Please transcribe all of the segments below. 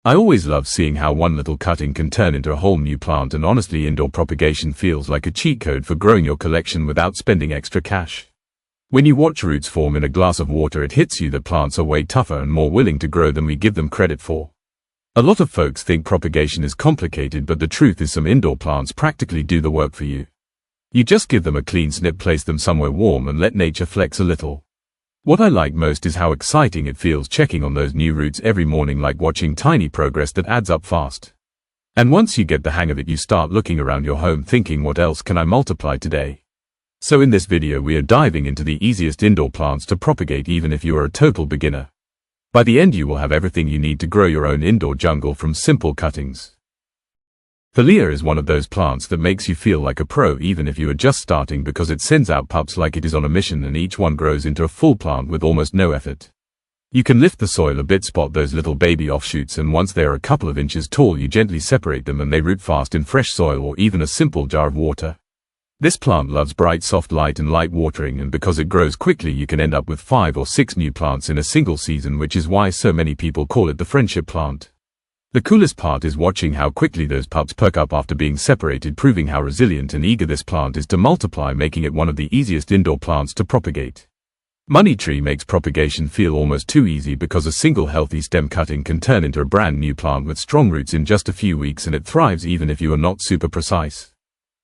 I always love seeing how one little cutting can turn into a whole new plant, and honestly, indoor propagation feels like a cheat code for growing your collection without spending extra cash. When you watch roots form in a glass of water, it hits you that plants are way tougher and more willing to grow than we give them credit for. A lot of folks think propagation is complicated, but the truth is some indoor plants practically do the work for you. You just give them a clean snip, place them somewhere warm, and let nature flex a little. What I like most is how exciting it feels checking on those new roots every morning, like watching tiny progress that adds up fast. And once you get the hang of it, you start looking around your home thinking, what else can I multiply today? So in this video we are diving into the easiest indoor plants to propagate even if you are a total beginner. By the end you will have everything you need to grow your own indoor jungle from simple cuttings. Pilea is one of those plants that makes you feel like a pro even if you are just starting, because it sends out pups like it is on a mission, and each one grows into a full plant with almost no effort. You can lift the soil a bit, spot those little baby offshoots, and once they are a couple of inches tall you gently separate them and they root fast in fresh soil or even a simple jar of water. This plant loves bright soft light and light watering, and because it grows quickly you can end up with 5 or 6 new plants in a single season, which is why so many people call it the friendship plant. The coolest part is watching how quickly those pups perk up after being separated, proving how resilient and eager this plant is to multiply, making it one of the easiest indoor plants to propagate. Money tree makes propagation feel almost too easy because a single healthy stem cutting can turn into a brand new plant with strong roots in just a few weeks, and it thrives even if you are not super precise.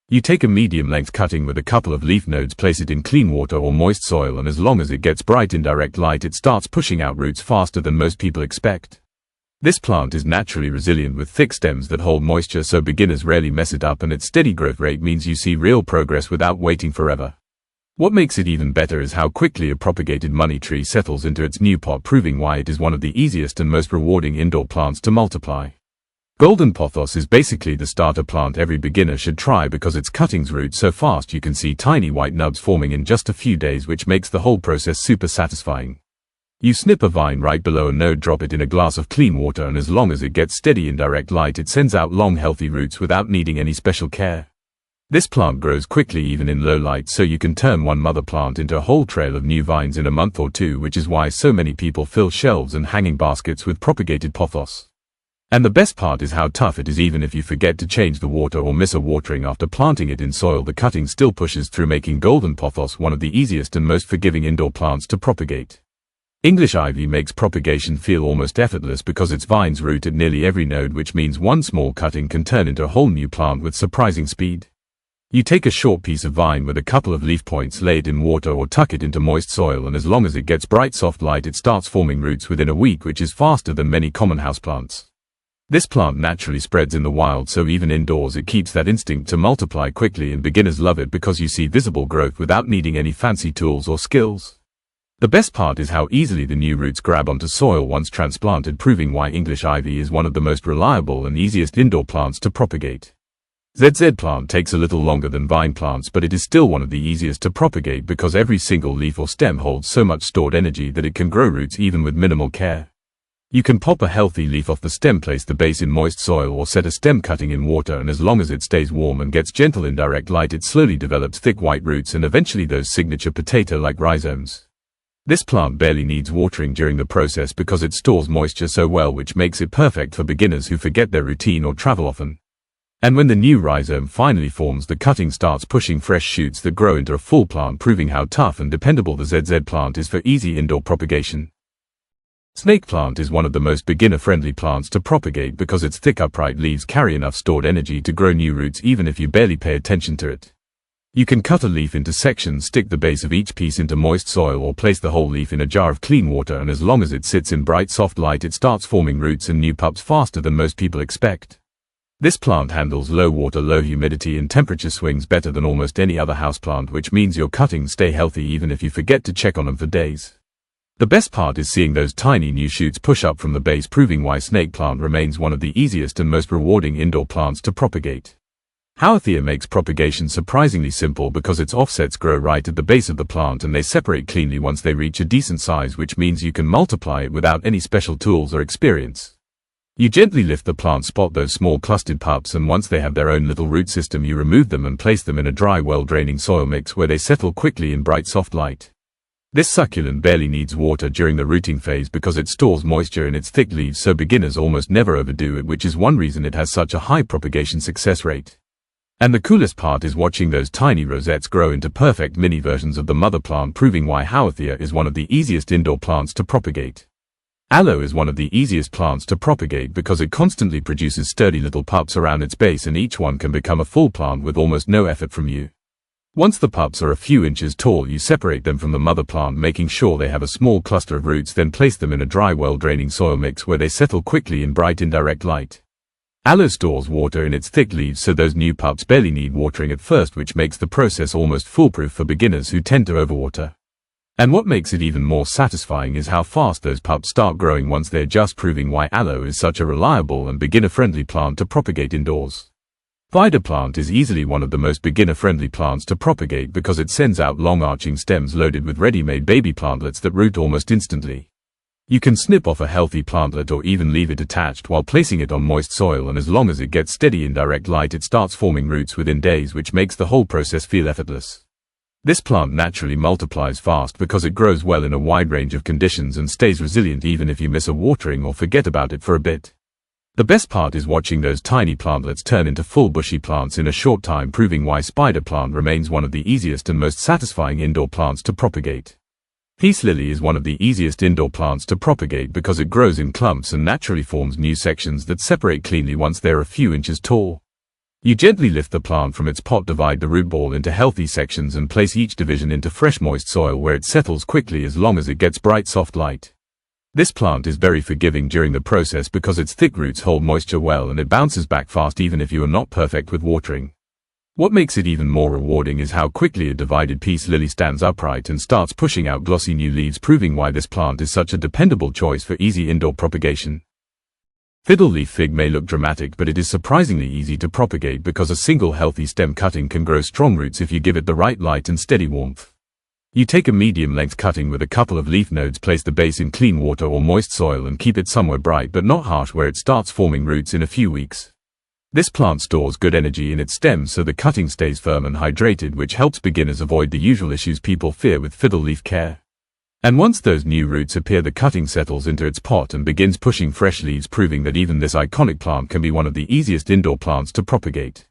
You take a medium-length cutting with a couple of leaf nodes, place it in clean water or moist soil, and as long as it gets bright indirect light it starts pushing out roots faster than most people expect. This plant is naturally resilient with thick stems that hold moisture, so beginners rarely mess it up, and its steady growth rate means you see real progress without waiting forever. What makes it even better is how quickly a propagated money tree settles into its new pot, proving why it is one of the easiest and most rewarding indoor plants to multiply. Golden Pothos is basically the starter plant every beginner should try, because its cuttings root so fast you can see tiny white nubs forming in just a few days, which makes the whole process super satisfying. You snip a vine right below a node, drop it in a glass of clean water, and as long as it gets steady indirect light it sends out long healthy roots without needing any special care. This plant grows quickly even in low light, so you can turn one mother plant into a whole trail of new vines in a month or two, which is why so many people fill shelves and hanging baskets with propagated pothos. And the best part is how tough it is. Even if you forget to change the water or miss a watering after planting it in soil, the cutting still pushes through, making golden pothos one of the easiest and most forgiving indoor plants to propagate. English ivy makes propagation feel almost effortless because its vines root at nearly every node, which means one small cutting can turn into a whole new plant with surprising speed. You take a short piece of vine with a couple of leaf points, lay it in water or tuck it into moist soil, and as long as it gets bright soft light it starts forming roots within a week, which is faster than many common houseplants. This plant naturally spreads in the wild, so even indoors it keeps that instinct to multiply quickly, and beginners love it because you see visible growth without needing any fancy tools or skills. The best part is how easily the new roots grab onto soil once transplanted, proving why English ivy is one of the most reliable and easiest indoor plants to propagate. ZZ plant takes a little longer than vine plants, but it is still one of the easiest to propagate because every single leaf or stem holds so much stored energy that it can grow roots even with minimal care. You can pop a healthy leaf off the stem, place the base in moist soil, or set a stem cutting in water, and as long as it stays warm and gets gentle indirect light it slowly develops thick white roots and eventually those signature potato-like rhizomes. This plant barely needs watering during the process because it stores moisture so well, which makes it perfect for beginners who forget their routine or travel often. And when the new rhizome finally forms, the cutting starts pushing fresh shoots that grow into a full plant, proving how tough and dependable the ZZ plant is for easy indoor propagation. Snake plant is one of the most beginner-friendly plants to propagate because its thick upright leaves carry enough stored energy to grow new roots even if you barely pay attention to it. You can cut a leaf into sections, stick the base of each piece into moist soil, or place the whole leaf in a jar of clean water, and as long as it sits in bright soft light it starts forming roots and new pups faster than most people expect. This plant handles low water, low humidity and temperature swings better than almost any other houseplant, which means your cuttings stay healthy even if you forget to check on them for days. The best part is seeing those tiny new shoots push up from the base, proving why snake plant remains one of the easiest and most rewarding indoor plants to propagate. Haworthia makes propagation surprisingly simple because its offsets grow right at the base of the plant and they separate cleanly once they reach a decent size, which means you can multiply it without any special tools or experience. You gently lift the plant, spot those small clustered pups, and once they have their own little root system you remove them and place them in a dry, well-draining soil mix where they settle quickly in bright soft light. This succulent barely needs water during the rooting phase because it stores moisture in its thick leaves, so beginners almost never overdo it, which is one reason it has such a high propagation success rate. And the coolest part is watching those tiny rosettes grow into perfect mini versions of the mother plant, proving why Haworthia is one of the easiest indoor plants to propagate. Aloe is one of the easiest plants to propagate because it constantly produces sturdy little pups around its base, and each one can become a full plant with almost no effort from you. Once the pups are a few inches tall, you separate them from the mother plant, making sure they have a small cluster of roots, then place them in a dry, well-draining soil mix where they settle quickly in bright indirect light. Aloe stores water in its thick leaves, so those new pups barely need watering at first, which makes the process almost foolproof for beginners who tend to overwater. And what makes it even more satisfying is how fast those pups start growing once they're just, proving why aloe is such a reliable and beginner-friendly plant to propagate indoors. Spider plant is easily one of the most beginner-friendly plants to propagate because it sends out long arching stems loaded with ready-made baby plantlets that root almost instantly. You can snip off a healthy plantlet or even leave it attached while placing it on moist soil, and as long as it gets steady indirect light, it starts forming roots within days, which makes the whole process feel effortless. This plant naturally multiplies fast because it grows well in a wide range of conditions and stays resilient even if you miss a watering or forget about it for a bit. The best part is watching those tiny plantlets turn into full bushy plants in a short time, proving why spider plant remains one of the easiest and most satisfying indoor plants to propagate. Peace lily is one of the easiest indoor plants to propagate because it grows in clumps and naturally forms new sections that separate cleanly once they're a few inches tall. You gently lift the plant from its pot, divide the root ball into healthy sections, and place each division into fresh moist soil where it settles quickly as long as it gets bright soft light. This plant is very forgiving during the process because its thick roots hold moisture well and it bounces back fast even if you are not perfect with watering. What makes it even more rewarding is how quickly a divided peace lily stands upright and starts pushing out glossy new leaves, proving why this plant is such a dependable choice for easy indoor propagation. Fiddle leaf fig may look dramatic, but it is surprisingly easy to propagate because a single healthy stem cutting can grow strong roots if you give it the right light and steady warmth. You take a medium-length cutting with a couple of leaf nodes, place the base in clean water or moist soil and keep it somewhere bright but not harsh where it starts forming roots in a few weeks. This plant stores good energy in its stems so the cutting stays firm and hydrated, which helps beginners avoid the usual issues people fear with fiddle leaf care. And once those new roots appear, the cutting settles into its pot and begins pushing fresh leaves, proving that even this iconic plant can be one of the easiest indoor plants to propagate.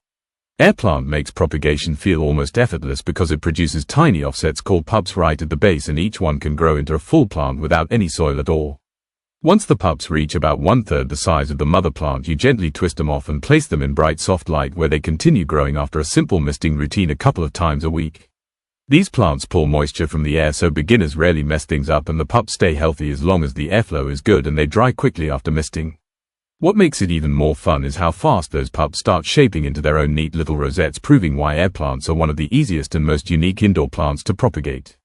Air plant makes propagation feel almost effortless because it produces tiny offsets called pups right at the base, and each one can grow into a full plant without any soil at all. Once the pups reach about 1/3 the size of the mother plant, you gently twist them off and place them in bright soft light where they continue growing after a simple misting routine a couple of times a week. These plants pull moisture from the air so beginners rarely mess things up, and the pups stay healthy as long as the airflow is good and they dry quickly after misting. What makes it even more fun is how fast those pups start shaping into their own neat little rosettes, proving why air plants are one of the easiest and most unique indoor plants to propagate.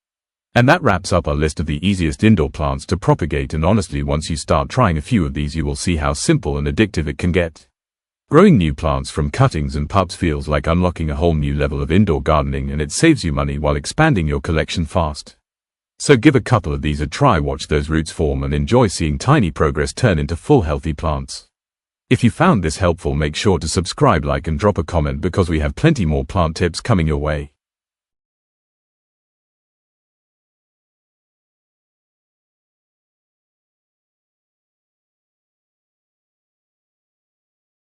And that wraps up our list of the easiest indoor plants to propagate, and honestly, once you start trying a few of these, you will see how simple and addictive it can get. Growing new plants from cuttings and pups feels like unlocking a whole new level of indoor gardening, and it saves you money while expanding your collection fast. So give a couple of these a try, watch those roots form, and enjoy seeing tiny progress turn into full healthy plants. If you found this helpful, make sure to subscribe, like, and drop a comment because we have plenty more plant tips coming your way.